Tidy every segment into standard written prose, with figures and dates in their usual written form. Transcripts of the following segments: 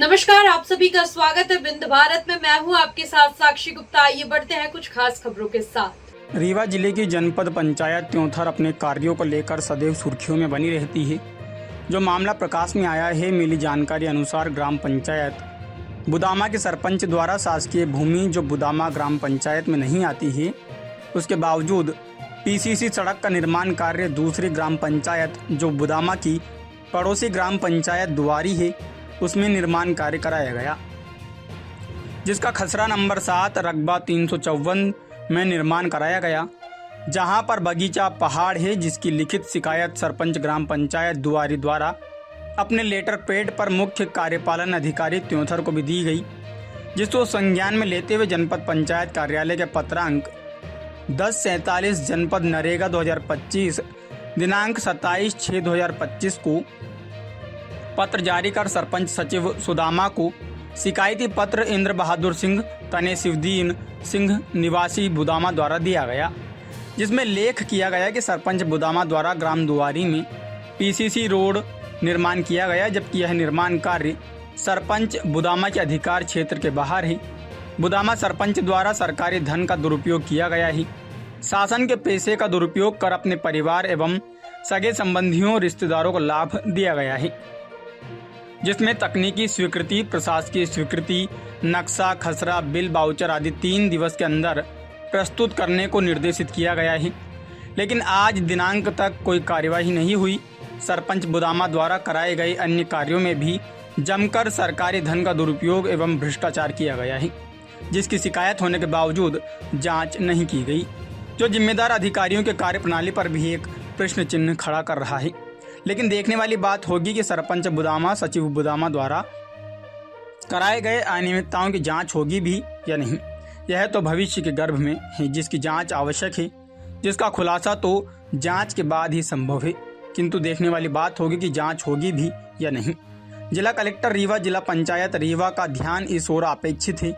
नमस्कार, आप सभी का स्वागत है बिंद भारत में। मैं हूं आपके साथ साक्षी गुप्ता। आइए बढ़ते हैं कुछ खास खबरों के साथ। रीवा जिले की जनपद पंचायत त्योंथर अपने कार्यों को लेकर सदैव सुर्खियों में बनी रहती है। जो मामला प्रकाश में आया है, मिली जानकारी अनुसार ग्राम पंचायत बुदामा के सरपंच द्वारा शासकीय भूमि जो बुदामा ग्राम पंचायत में नहीं आती है, उसके बावजूद पीसीसी सड़क का निर्माण कार्य दूसरी ग्राम पंचायत जो बुदामा की पड़ोसी ग्राम पंचायत दुआरी है, उसमें निर्माण कार्य कराया गया, जिसका खसरा नंबर 7 रकबा 354 में निर्माण कराया गया, जहां पर बगीचा पहाड़ है, जिसकी लिखित शिकायत सरपंच ग्राम पंचायत दुआरी द्वारा अपने लेटर पैड पर मुख्य कार्यपालन अधिकारी त्योंथर को भी दी गई, जिसको संज्ञान में लेते हुए जनपद पंचायत कार्यालय के पत्रांक 1047 जनपद नरेगा 2025 दिनांक 27/6/2025 को पत्र जारी कर सरपंच सचिव सुदामा को शिकायती पत्र इंद्र बहादुर सिंह तने शिवदीन सिंह निवासी बुदामा द्वारा दिया गया, जिसमें लेख किया गया कि सरपंच बुदामा द्वारा ग्राम दुआरी में पीसीसी रोड निर्माण किया गया, जबकि यह निर्माण कार्य सरपंच बुदामा के अधिकार क्षेत्र के बाहर है। बुदामा सरपंच द्वारा सरकारी धन का दुरुपयोग किया गया है। शासन के पैसे का दुरुपयोग कर अपने परिवार एवं सगे संबंधियों रिश्तेदारों को लाभ दिया गया है, जिसमें तकनीकी स्वीकृति, प्रशासकीय स्वीकृति, नक्शा, खसरा, बिल, बाउचर आदि 3 दिवस के अंदर प्रस्तुत करने को निर्देशित किया गया है। लेकिन आज दिनांक तक कोई कार्यवाही नहीं हुई। सरपंच बुदामा द्वारा कराए गए अन्य कार्यों में भी जमकर सरकारी धन का दुरुपयोग एवं भ्रष्टाचार किया गया है, जिसकी शिकायत होने के बावजूद जांच नहीं की गई, जो जिम्मेदार अधिकारियों के कार्यप्रणाली पर भी एक प्रश्न चिन्ह खड़ा कर रहा है। लेकिन देखने वाली बात होगी कि सरपंच बुदामा सचिव बुदामा द्वारा कराए गए अनियमितताओं की जांच होगी भी या नहीं। यह तो भविष्य के गर्भ में है, जिसकी जांच आवश्यक है, जिसका खुलासा तो जांच के बाद ही संभव है, किंतु देखने वाली बात होगी कि जांच होगी भी या नहीं। जिला कलेक्टर रीवा, जिला पंचायत रीवा का ध्यान इस ओर अपेक्षित है।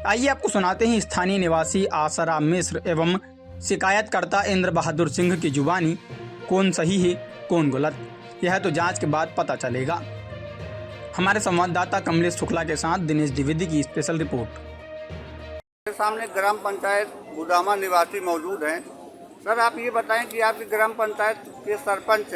आइए आपको सुनाते हैं स्थानीय निवासी आसाराम मिश्र एवं शिकायतकर्ता इंद्र बहादुर सिंह की जुबानी कौन सही है कौन गलत, यह तो जांच के बाद पता चलेगा। हमारे संवाददाता कमलेश शुक्ला के साथ दिनेश द्विवेदी की स्पेशल रिपोर्ट। सामने ग्राम पंचायत बुदामा निवासी मौजूद हैं। सर, आप ये बताएं कि आपकी ग्राम पंचायत के सरपंच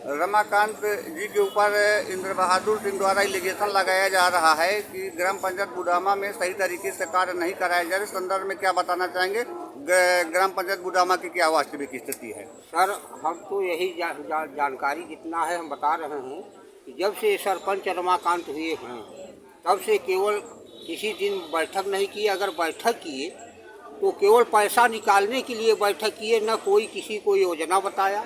रमाकांत जी के ऊपर इंद्र बहादुर सिंह द्वारा एलिगेशन लगाया जा रहा है कि ग्राम पंचायत बुदामा में सही तरीके से कार्य नहीं कराया जा रहा। इस संदर्भ में क्या बताना चाहेंगे? ग्राम पंचायत बुदामा की क्या वास्तविक स्थिति है? सर, हम तो यही जानकारी जितना है हम बता रहे हैं कि जब से सरपंच रमाकांत हुए हैं तब से केवल किसी दिन बैठक नहीं की। अगर बैठक किए तो केवल पैसा निकालने के लिए बैठक किए, न कोई किसी को योजना बताया।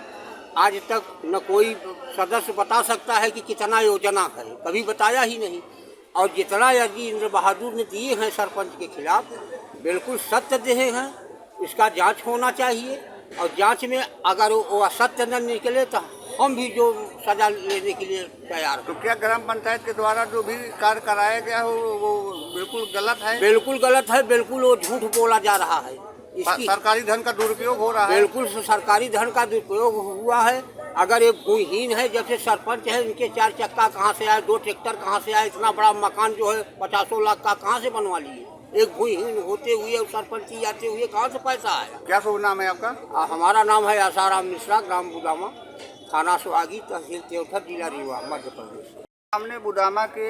आज तक न कोई सदस्य बता सकता है कि कितना योजना है, कभी बताया ही नहीं। और जितना अर्जी इंद्र बहादुर ने दिए हैं सरपंच के खिलाफ, बिल्कुल सत्य दिए हैं। इसका जांच होना चाहिए और जांच में अगर वो असत्य न निकले तो हम भी जो सजा लेने के लिए तैयार हैं। तो क्या ग्राम पंचायत के द्वारा जो भी कार्य कराया गया हो वो बिल्कुल गलत है? बिल्कुल गलत है, बिल्कुल वो झूठ बोला जा रहा है। सरकारी धन का दुरुपयोग हो रहा है। बिल्कुल सरकारी धन का दुरुपयोग हुआ है। अगर ये भूमिहीन है, जब से सरपंच है, इनके 4 चक्का कहाँ से आए, 2 ट्रैक्टर कहाँ से आए, इतना बड़ा मकान जो है 50 लाख का कहाँ से बनवा लिए? एक भूमिहीन होते हुए और सरपंच आते हुए कहाँ से पैसा आया? क्या शुभ नाम है आपका? हमारा नाम है आसाराम मिश्रा, ग्राम बुदामा, थाना सुहागी, तहसील त्योंथर, जिला रीवा, मध्य प्रदेश। सामने बुदामा के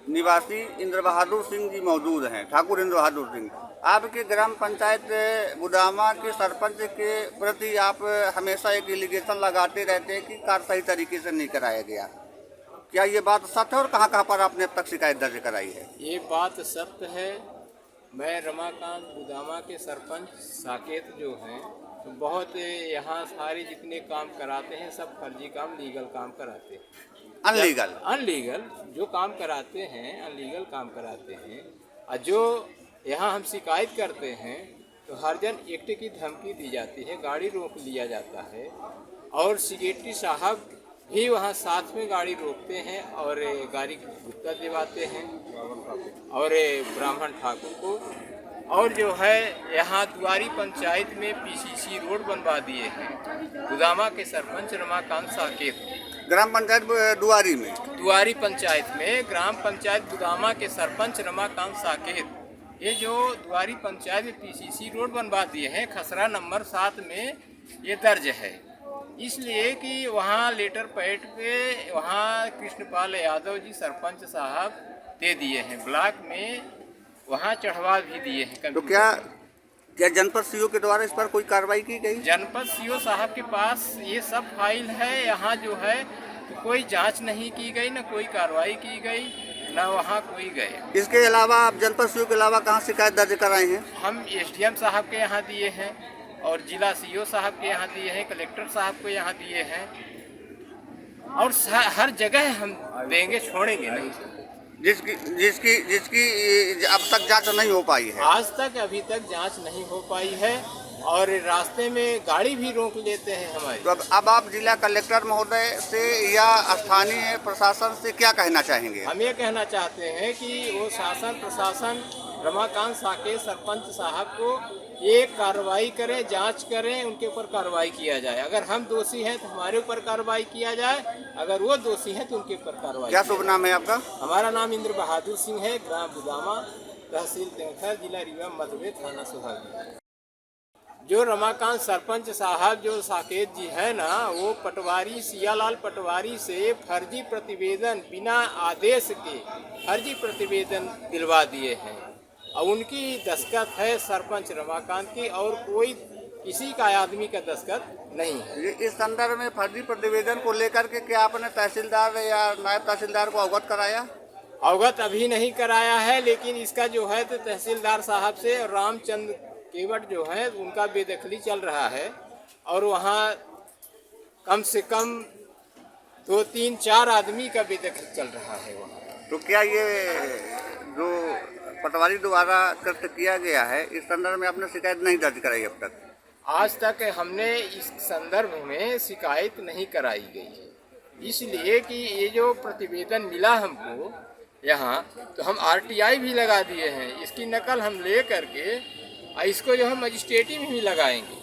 निवासी इंद्र बहादुर सिंह जी मौजूद हैं, ठाकुर इंद्र बहादुर सिंह। आपके ग्राम पंचायत बुदामा के सरपंच के प्रति आप हमेशा एक एलिगेशन लगाते रहते हैं कि कार्य सही तरीके से नहीं कराया गया। क्या ये बात सत्य है और कहाँ पर आपने अब तक शिकायत दर्ज कराई है? ये बात सत्य है। मैं रमाकांत बुदामा के सरपंच साकेत जो हैं, तो बहुत यहाँ सारे जितने काम कराते हैं सब फर्जी काम, लीगल काम कराते हैं। अनलीगल जो काम कराते हैं, अनलीगल काम कराते हैं। और जो यहाँ हम शिकायत करते हैं तो हरजन एक्ट की धमकी दी जाती है, गाड़ी रोक लिया जाता है और सेक्रेटरी साहब भी वहाँ साथ में गाड़ी रोकते हैं और गाड़ी गुप्ता दिवाते हैं और ब्राह्मण ठाकुर को। और जो है यहाँ दुआरी पंचायत में पीसीसी रोड बनवा दिए हैं बुदामा के सरपंच रमाकांत साकेत। ग्राम पंचायत दुआरी में दुआरी पंचायत में ग्राम पंचायत बुदामा के सरपंच रमाकांत साकेत, ये जो दुआरी पंचायत में पीसीसी रोड बनवा दिए हैं, खसरा नंबर 7 में ये दर्ज है। इसलिए कि वहाँ लेटर पैड पे वहाँ कृष्णपाल यादव जी सरपंच साहब दे दिए हैं, ब्लॉक में वहाँ चढ़वा भी दिए हैं। तो क्या जनपद सीओ के द्वारा इस पर कोई कार्रवाई की गई? जनपद सीओ साहब के पास ये सब फाइल है, यहाँ जो है तो कोई जांच नहीं की गई, न कोई कार्रवाई की गई, न वहाँ कोई गए। इसके अलावा आप जनपद सीओ के अलावा कहाँ शिकायत दर्ज कराए हैं? हम एसडीएम साहब के यहाँ दिए हैं और जिला सीओ साहब के यहाँ दिए हैं, कलेक्टर साहब को यहाँ दिए हैं, और हर जगह हम देंगे, छोड़ेंगे नहीं। जिसकी जिसकी जिसकी अब तक जांच नहीं हो पाई है। आज तक अभी तक जांच नहीं हो पाई है और रास्ते में गाड़ी भी रोक लेते हैं हमारी। तो अब आप जिला कलेक्टर महोदय से या स्थानीय प्रशासन से क्या कहना चाहेंगे? हम ये कहना चाहते हैं कि वो शासन प्रशासन रमाकांत साकेत सरपंच साहब को ये कार्रवाई करें, जांच करें, उनके ऊपर कार्रवाई किया जाए। अगर हम दोषी हैं तो हमारे ऊपर कार्रवाई किया जाए, अगर वो दोषी हैं तो उनके ऊपर कार्रवाई। क्या शुभ नाम है आपका? हमारा नाम इंद्र बहादुर सिंह है, ग्राम बुदामा, तहसील त्योंथर, जिला रीवा, मध्य, थाना सोहागी। जो रमाकांत सरपंच साहब जो साकेत जी है ना, वो पटवारी सियालाल पटवारी से फर्जी प्रतिवेदन बिना आदेश के फर्जी प्रतिवेदन दिलवा दिए हैं और उनकी दस्तखत है सरपंच रमाकांत की, और कोई किसी का आदमी का दस्तखत नहीं है। इस संदर्भ में फर्जी प्रतिवेदन को लेकर के क्या आपने तहसीलदार या नायब तहसीलदार को अवगत कराया? अवगत अभी नहीं कराया है, लेकिन इसका जो है तो तहसीलदार साहब से रामचंद्र केवट जो है उनका बेदखली चल रहा है, और वहाँ कम से कम 2, 3, 4 आदमी का बेदखल चल रहा है वहाँ। तो क्या ये जो पटवारी द्वारा कृत्य किया गया है, इस संदर्भ में आपने शिकायत नहीं दर्ज कराई अब तक? आज तक हमने इस संदर्भ में शिकायत नहीं कराई गई है, इसलिए कि ये जो प्रतिवेदन मिला हमको यहाँ, तो हम RTI भी लगा दिए हैं, इसकी नकल हम ले करके इसको जो है मजिस्ट्रेटी में भी लगाएंगे।